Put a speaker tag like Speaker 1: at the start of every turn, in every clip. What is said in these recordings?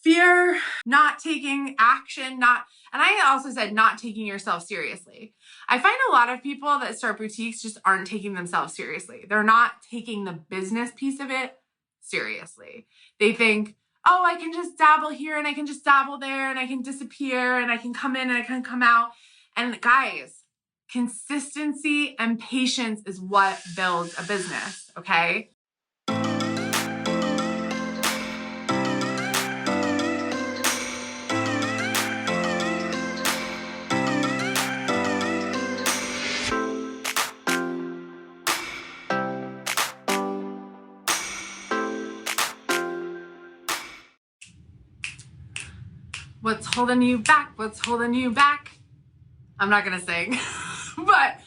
Speaker 1: Fear, not taking action, and I also said not taking yourself seriously. I find a lot of people that start boutiques just aren't taking themselves seriously. They're not taking the business piece of it seriously. They think, oh, I can just dabble here and I can just dabble there and I can disappear and I can come in and I can come out. And guys, consistency and patience is what builds a business, okay? What's holding you back? What's holding you back? I'm not gonna sing, but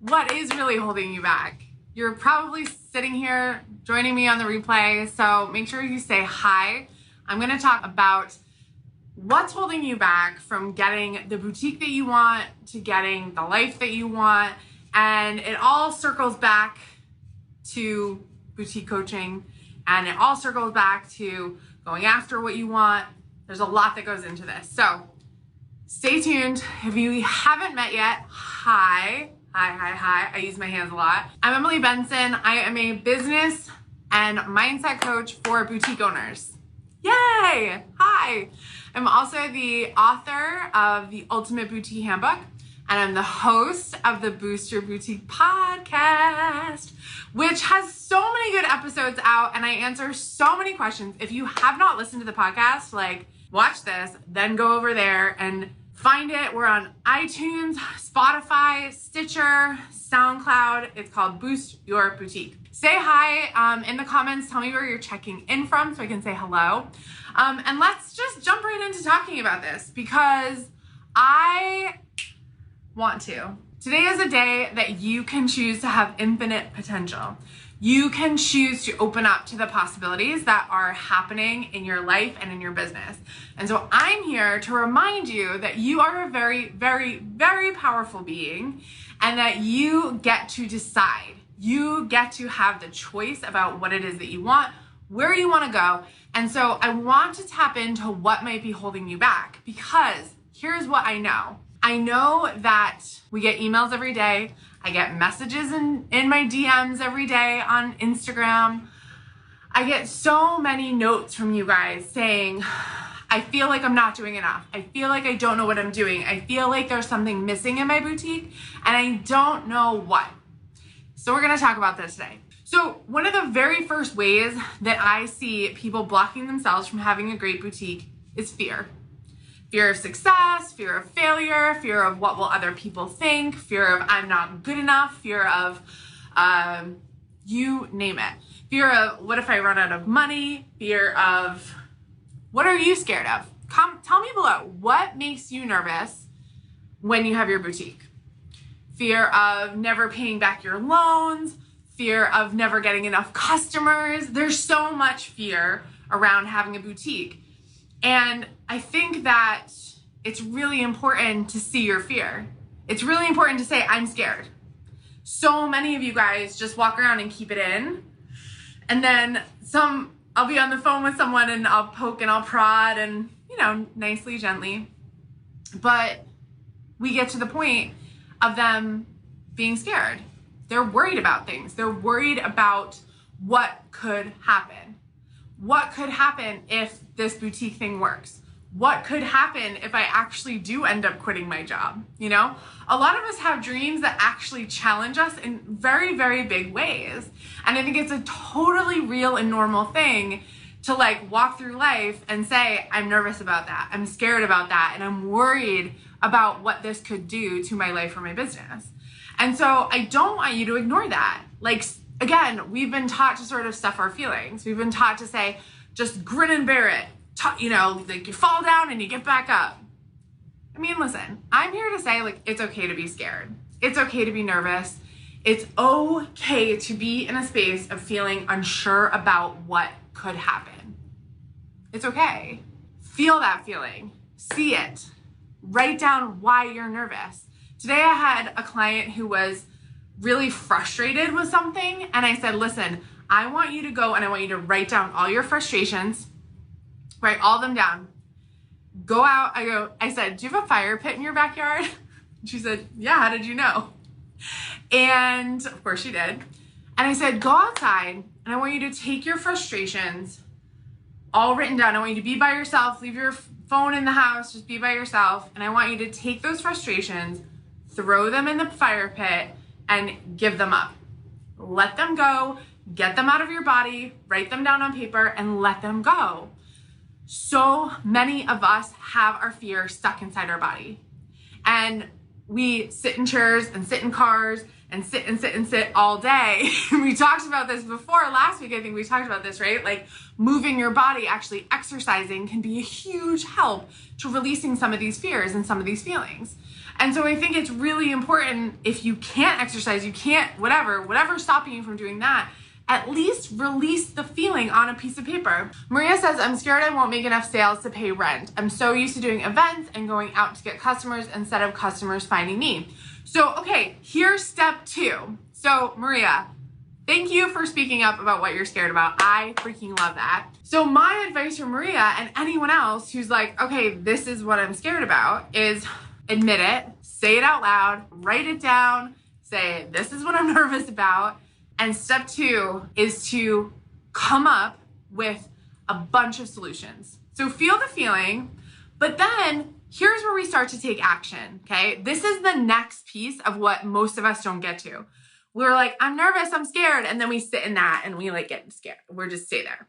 Speaker 1: what is really holding you back? You're probably sitting here joining me on the replay, so make sure you say hi. I'm gonna talk about what's holding you back from getting the boutique that you want to getting the life that you want, and it all circles back to boutique coaching, and it all circles back to going after what you want. There's a lot that goes into this. So stay tuned. If you haven't met yet, hi. I use my hands a lot. I'm Emily Benson. I am a business and mindset coach for boutique owners. Yay! Hi. I'm also the author of the Ultimate Boutique Handbook, and I'm the host of the Boost Your Boutique podcast, which has so many good episodes out, and I answer so many questions. If you have not listened to the podcast, watch this, then go over there and find it. We're on iTunes, Spotify, Stitcher, SoundCloud. It's called Boost Your Boutique. Say hi in the comments. Tell me where you're checking in from so I can say hello. And let's just jump right into talking about this because I want to. Today is a day that you can choose to have infinite potential. You can choose to open up to the possibilities that are happening in your life and in your business. And so I'm here to remind you that you are a very, very, very powerful being and that you get to decide. You get to have the choice about what it is that you want, where you want to go. And so I want to tap into what might be holding you back because here's what I know. I know that we get emails every day. I get messages in my DMs every day on Instagram. I get so many notes from you guys saying, I feel like I'm not doing enough. I feel like I don't know what I'm doing. I feel like there's something missing in my boutique and I don't know what. So we're gonna talk about this today. So one of the very first ways that I see people blocking themselves from having a great boutique is fear. Fear of success, fear of failure, fear of what will other people think, fear of I'm not good enough, fear of you name it. Fear of what if I run out of money, fear of what are you scared of? Tell me below, what makes you nervous when you have your boutique? Fear of never paying back your loans, fear of never getting enough customers. There's so much fear around having a boutique. And I think that it's really important to see your fear. It's really important to say, I'm scared. So many of you guys just walk around and keep it in. And then I'll be on the phone with someone and I'll poke and I'll prod and, nicely, gently. But we get to the point of them being scared. They're worried about things. They're worried about what could happen. What could happen if this boutique thing works? What could happen if I actually do end up quitting my job? A lot of us have dreams that actually challenge us in very, very big ways. And I think it's a totally real and normal thing to walk through life and say, I'm nervous about that. I'm scared about that. And I'm worried about what this could do to my life or my business. And so I don't want you to ignore that. Again, we've been taught to sort of stuff our feelings. We've been taught to say, just grin and bear it. You fall down and you get back up. I mean, listen, I'm here to say it's okay to be scared. It's okay to be nervous. It's okay to be in a space of feeling unsure about what could happen. It's okay. Feel that feeling. See it. Write down why you're nervous. Today I had a client who was really frustrated with something. And I said, listen, I want you to go and I want you to write down all your frustrations Write all of them down. Go out. I said, do you have a fire pit in your backyard? She said, yeah, how did you know? And of course she did. And I said, go outside and I want you to take your frustrations all written down. I want you to be by yourself, leave your phone in the house, just be by yourself. And I want you to take those frustrations, throw them in the fire pit and give them up. Let them go, get them out of your body, write them down on paper and let them go. So many of us have our fear stuck inside our body. And we sit in chairs and sit in cars and sit all day. We talked about this before last week. I think we talked about this, right? Like moving your body, actually exercising can be a huge help to releasing some of these fears and some of these feelings. And so I think it's really important, if you can't exercise, you can't, whatever's stopping you from doing that, at least release the feeling on a piece of paper. Maria says, I'm scared I won't make enough sales to pay rent. I'm so used to doing events and going out to get customers instead of customers finding me. So, okay, here's step 2. So Maria, thank you for speaking up about what you're scared about. I freaking love that. So my advice for Maria and anyone else who's like, okay, this is what I'm scared about, is admit it, say it out loud, write it down, say, this is what I'm nervous about. And step 2 is to come up with a bunch of solutions. So feel the feeling, but then here's where we start to take action, okay? This is the next piece of what most of us don't get to. We're like, I'm nervous, I'm scared, and then we sit in that and we like get scared. We're just stay there.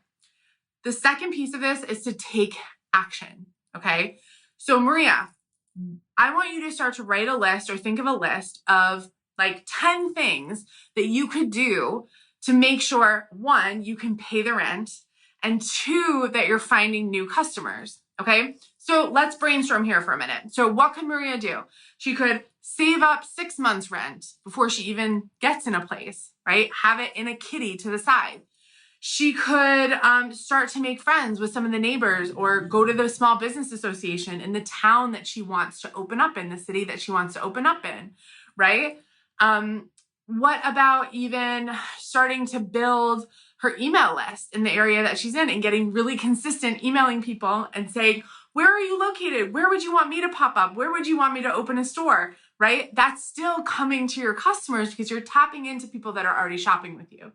Speaker 1: The second piece of this is to take action, okay? So Maria, I want you to start to write a list or think of a list of like 10 things that you could do to make sure, 1, you can pay the rent, and 2, that you're finding new customers, okay? So let's brainstorm here for a minute. So what could Maria do? She could save up 6 months rent before she even gets in a place, right? Have it in a kitty to the side. She could start to make friends with some of the neighbors or go to the small business association in the town that she wants to open up in, the city that she wants to open up in, right? What about even starting to build her email list in the area that she's in and getting really consistent emailing people and saying, where are you located? Where would you want me to pop up? Where would you want me to open a store, right? That's still coming to your customers because you're tapping into people that are already shopping with you.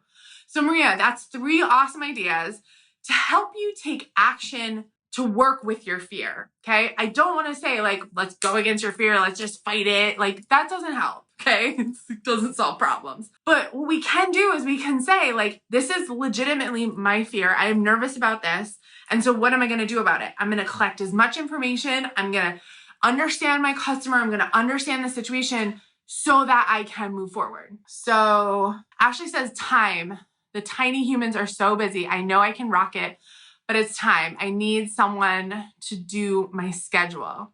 Speaker 1: So Maria, that's 3 awesome ideas to help you take action to work with your fear, okay? I don't want to say like, let's go against your fear, let's just fight it. Like that doesn't help, okay? It doesn't solve problems. But what we can do is we can say like, this is legitimately my fear. I am nervous about this. And so what am I going to do about it? I'm going to collect as much information. I'm going to understand my customer. I'm going to understand the situation so that I can move forward. So Ashley says time. The tiny humans are so busy. I know I can rock it, but it's time. I need someone to do my schedule.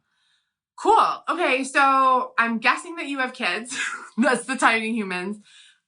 Speaker 1: Cool. Okay, so I'm guessing that you have kids. That's the tiny humans.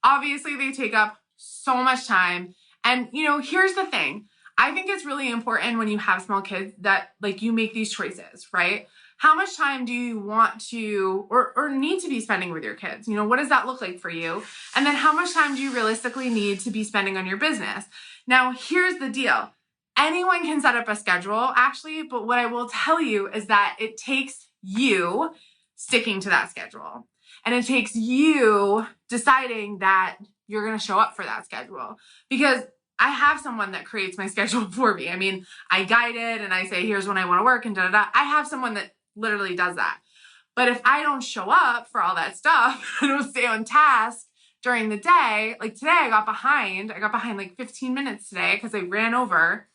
Speaker 1: Obviously, they take up so much time. And, you know, here's the thing. I think it's really important when you have small kids that, like, you make these choices, right? How much time do you want to or need to be spending with your kids? You know, what does that look like for you? And then how much time do you realistically need to be spending on your business? Now, here's the deal. Anyone can set up a schedule, actually, but what I will tell you is that it takes you sticking to that schedule. And it takes you deciding that you're going to show up for that schedule. Because I have someone that creates my schedule for me. I mean, I guide it and I say, here's when I want to work and da-da-da. I have someone that literally does that. But if I don't show up for all that stuff, I don't stay on task during the day, like today I got behind like 15 minutes today because I ran over.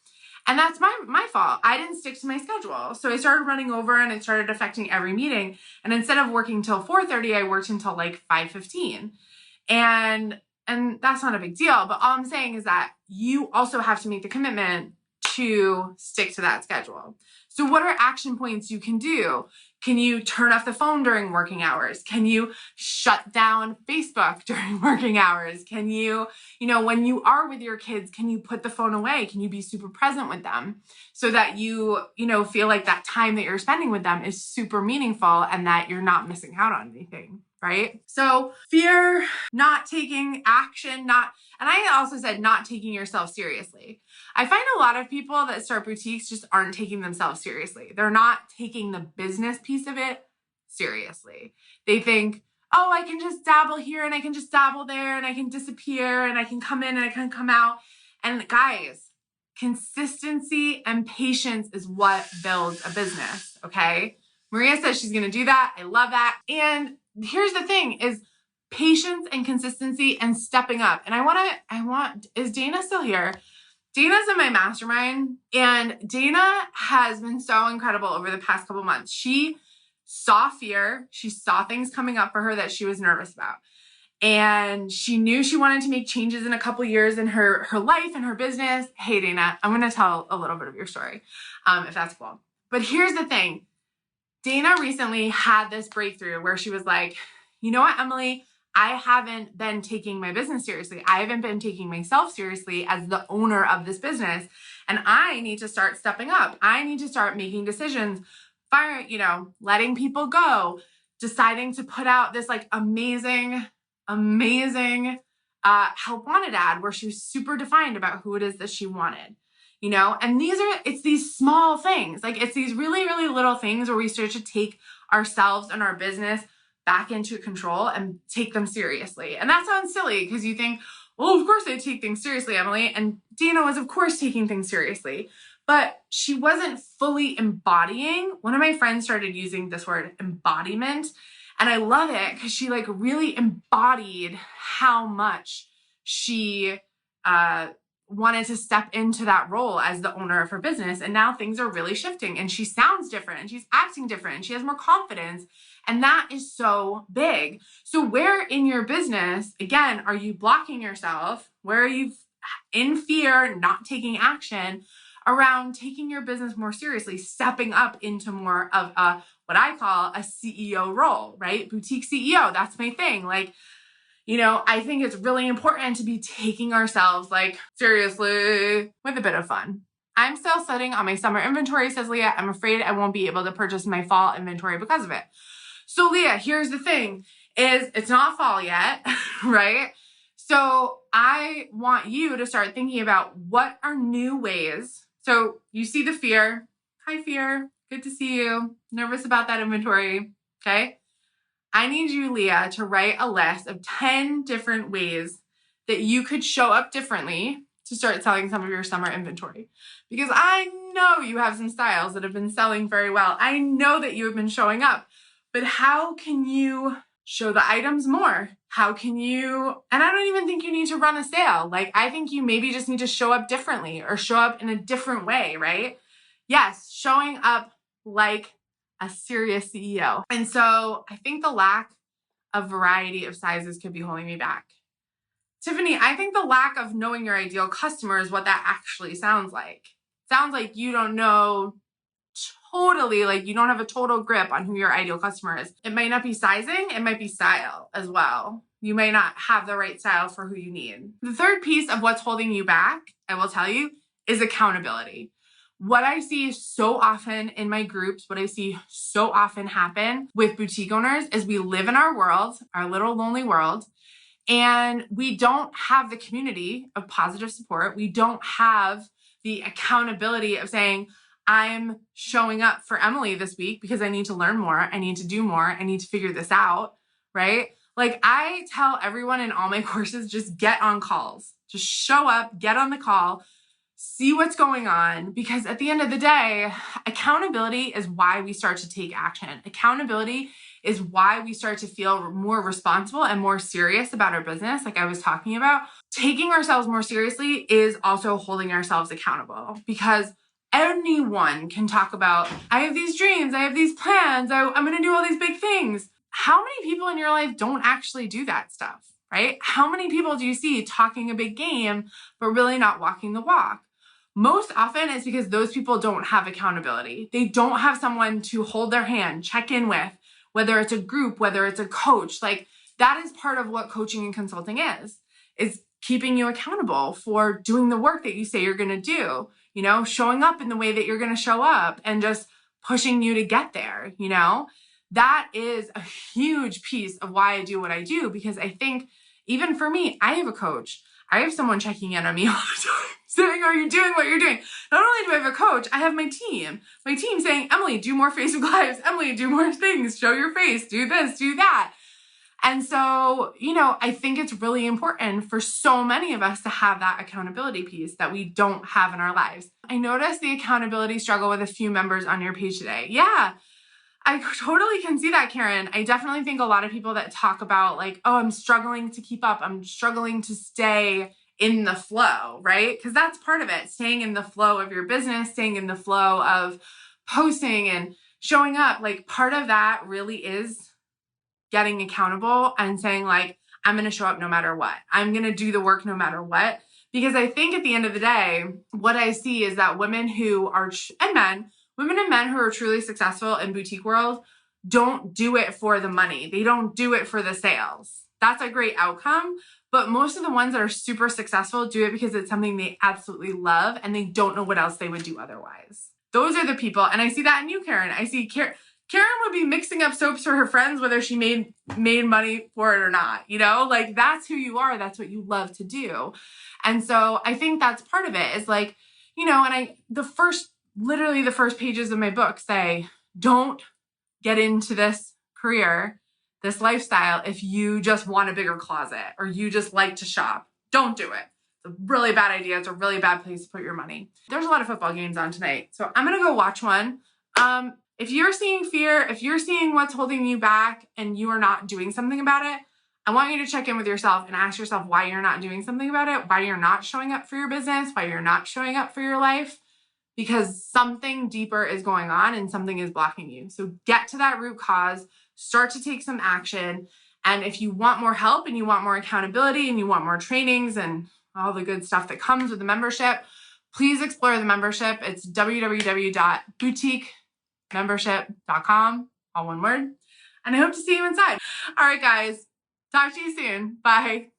Speaker 1: And that's my fault. I didn't stick to my schedule. So I started running over and it started affecting every meeting. And instead of working till 4:30, I worked until like 5:15. And that's not a big deal. But all I'm saying is that you also have to make the commitment to stick to that schedule. So what are action points you can do? Can you turn off the phone during working hours? Can you shut down Facebook during working hours? Can you, when you are with your kids, can you put the phone away? Can you be super present with them so that you feel like that time that you're spending with them is super meaningful and that you're not missing out on anything, right? So fear, not taking action, and I also said not taking yourself seriously. I find a lot of people that start boutiques just aren't taking themselves seriously. They're not taking the business piece of it seriously. They think, oh, I can just dabble here and I can just dabble there and I can disappear and I can come in and I can come out. And guys, consistency and patience is what builds a business, okay? Maria says she's gonna do that. I love that. And here's the thing is patience and consistency and stepping up. And is Dana still here? Dana's in my mastermind, and Dana has been so incredible over the past couple months. She saw fear. She saw things coming up for her that she was nervous about. And she knew she wanted to make changes in a couple years in her life and her business. Hey, Dana, I'm going to tell a little bit of your story, if that's cool. But here's the thing. Dana recently had this breakthrough where she was like, you know what, Emily? I haven't been taking my business seriously. I haven't been taking myself seriously as the owner of this business. And I need to start stepping up. I need to start making decisions, letting people go, deciding to put out this like amazing help wanted ad where she was super defined about who it is that she wanted. And it's these small things. Like it's these really, really little things where we start to take ourselves and our business back into control and take them seriously. And that sounds silly because you think, well, of course I take things seriously, Emily. And Dana was, of course, taking things seriously, but she wasn't fully embodying. One of my friends started using this word embodiment. And I love it because she like really embodied how much she wanted to step into that role as the owner of her business. And now things are really shifting and she sounds different and she's acting different and she has more confidence. And that is so big. So where in your business, again, are you blocking yourself? Where are you in fear, not taking action around taking your business more seriously, stepping up into more of what I call a CEO role, right? Boutique CEO, that's my thing. Like, I think it's really important to be taking ourselves like seriously with a bit of fun. I'm still sitting on my summer inventory, says Leah. I'm afraid I won't be able to purchase my fall inventory because of it. So Leah, here's the thing is it's not fall yet, right? So I want you to start thinking about what are new ways. So you see the fear. Hi, fear. Good to see you. Nervous about that inventory. Okay. I need you, Leah, to write a list of 10 different ways that you could show up differently to start selling some of your summer inventory. Because I know you have some styles that have been selling very well. I know that you have been showing up. But how can you show the items more? How can you, and I don't even think you need to run a sale. Like, I think you maybe just need to show up differently or show up in a different way, right? Yes, showing up like a serious CEO. And so I think the lack of variety of sizes could be holding me back. Tiffany, I think the lack of knowing your ideal customer is what that actually sounds like. Sounds like you don't know totally, like you don't have a total grip on who your ideal customer is. It might not be sizing, it might be style as well. You may not have the right style for who you need. The third piece of what's holding you back, I will tell you, is accountability. What I see so often in my groups, what I see so often happen with boutique owners is we live in our world, our little lonely world, and we don't have the community of positive support. We don't have the accountability of saying, I'm showing up for Emily this week because I need to learn more. I need to do more. I need to figure this out, right? Like I tell everyone in all my courses, just get on calls. Just show up, get on the call, see what's going on. Because at the end of the day, accountability is why we start to take action. Accountability is why we start to feel more responsible and more serious about our business, like I was talking about. Taking ourselves more seriously is also holding ourselves accountable because anyone can talk about, I have these dreams, I have these plans, I'm going to do all these big things. How many people in your life don't actually do that stuff, right? How many people do you see talking a big game, but really not walking the walk? Most often it's because those people don't have accountability. They don't have someone to hold their hand, check in with, whether it's a group, whether it's a coach. Like that is part of what coaching and consulting is keeping you accountable for doing the work that you say you're going to do, showing up in the way that you're going to show up and just pushing you to get there, That is a huge piece of why I do what I do, because I think even for me, I have a coach. I have someone checking in on me all the time saying, are you doing what you're doing? Not only do I have a coach, I have my team saying, Emily, do more Facebook Lives. Emily, do more things, show your face, do this, do that. And so, I think it's really important for so many of us to have that accountability piece that we don't have in our lives. I noticed the accountability struggle with a few members on your page today. Yeah, I totally can see that, Karen. I definitely think a lot of people that talk about like, oh, I'm struggling to keep up. I'm struggling to stay in the flow, right? Because that's part of it. Staying in the flow of your business, staying in the flow of posting and showing up. Like part of that really is getting accountable and saying like, I'm going to show up no matter what. I'm going to do the work no matter what. Because I think at the end of the day, what I see is that women who are, women and men who are truly successful in boutique world don't do it for the money. They don't do it for the sales. That's a great outcome. But most of the ones that are super successful do it because it's something they absolutely love and they don't know what else they would do otherwise. Those are the people. And I see that in you, Karen. I see Karen would be mixing up soaps for her friends, whether she made money for it or not. Like that's who you are. That's what you love to do. And so I think that's part of it is like, and literally the first pages of my book say, don't get into this career, this lifestyle, if you just want a bigger closet or you just like to shop. Don't do it. It's a really bad idea. It's a really bad place to put your money. There's a lot of football games on tonight, so I'm going to go watch one. If you're seeing fear, if you're seeing what's holding you back and you are not doing something about it, I want you to check in with yourself and ask yourself why you're not doing something about it, why you're not showing up for your business, why you're not showing up for your life, because something deeper is going on and something is blocking you. So get to that root cause, start to take some action. And if you want more help and you want more accountability and you want more trainings and all the good stuff that comes with the membership, please explore the membership. It's www.boutiquemembership.com, all one word. And I hope to see you inside. All right, guys. Talk to you soon. Bye.